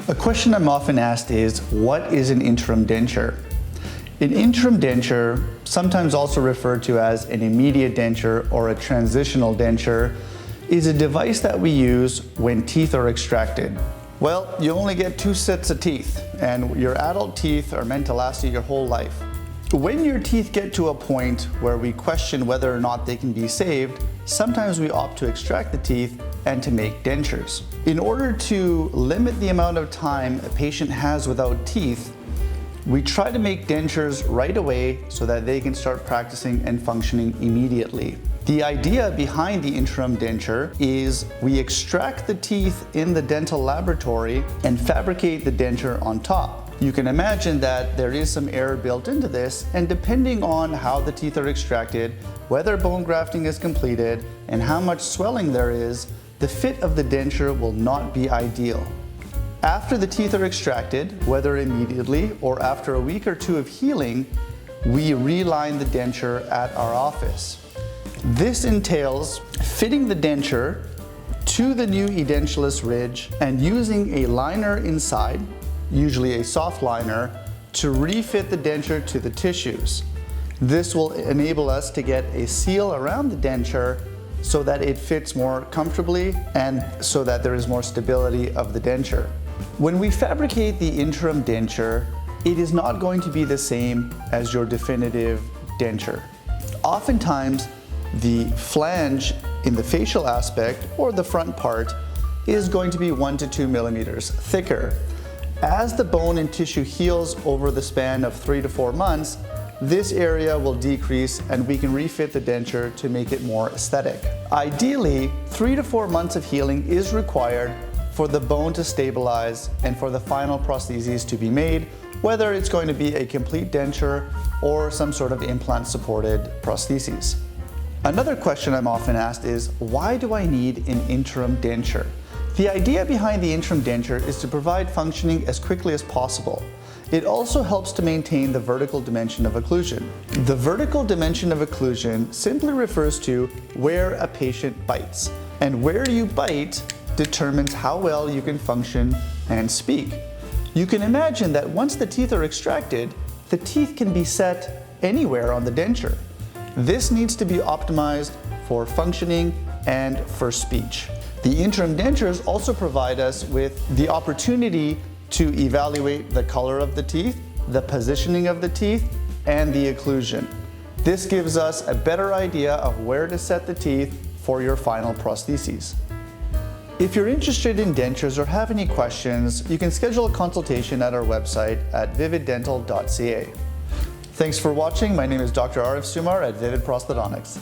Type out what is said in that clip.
A question I'm often asked is, what is an interim denture? An interim denture, sometimes also referred to as an immediate denture or a transitional denture, is a device that we use when teeth are extracted. Well, you only get 2 sets of teeth, and your adult teeth are meant to last you your whole life. When your teeth get to a point where we question whether or not they can be saved, sometimes we opt to extract the teeth and to make dentures. In order to limit the amount of time a patient has without teeth, we try to make dentures right away so that they can start practicing and functioning immediately. The idea behind the interim denture is we extract the teeth in the dental laboratory and fabricate the denture on top. You can imagine that there is some error built into this, and depending on how the teeth are extracted, whether bone grafting is completed, and how much swelling there is, the fit of the denture will not be ideal. After the teeth are extracted, whether immediately or after a week or 2 of healing, we reline the denture at our office. This entails fitting the denture to the new edentulous ridge and using a liner inside, usually a soft liner, to refit the denture to the tissues. This will enable us to get a seal around the denture so that it fits more comfortably and so that there is more stability of the denture. When we fabricate the interim denture, it is not going to be the same as your definitive denture. Oftentimes, the flange in the facial aspect or the front part is going to be 1 to 2 millimeters thicker. As the bone and tissue heals over the span of 3 to 4 months, this area will decrease and we can refit the denture to make it more aesthetic. Ideally, 3 to 4 months of healing is required for the bone to stabilize and for the final prostheses to be made, whether it's going to be a complete denture or some sort of implant-supported prostheses. Another question I'm often asked is, why do I need an interim denture? The idea behind the interim denture is to provide functioning as quickly as possible. It also helps to maintain the vertical dimension of occlusion. The vertical dimension of occlusion simply refers to where a patient bites, and where you bite determines how well you can function and speak. You can imagine that once the teeth are extracted, the teeth can be set anywhere on the denture. This needs to be optimized for functioning and for speech. The interim dentures also provide us with the opportunity to evaluate the color of the teeth, the positioning of the teeth, and the occlusion. This gives us a better idea of where to set the teeth for your final prostheses. If you're interested in dentures or have any questions, you can schedule a consultation at our website at vividdental.ca. Thanks for watching. My name is Dr. Arif Sumar at Vivid Prosthodontics.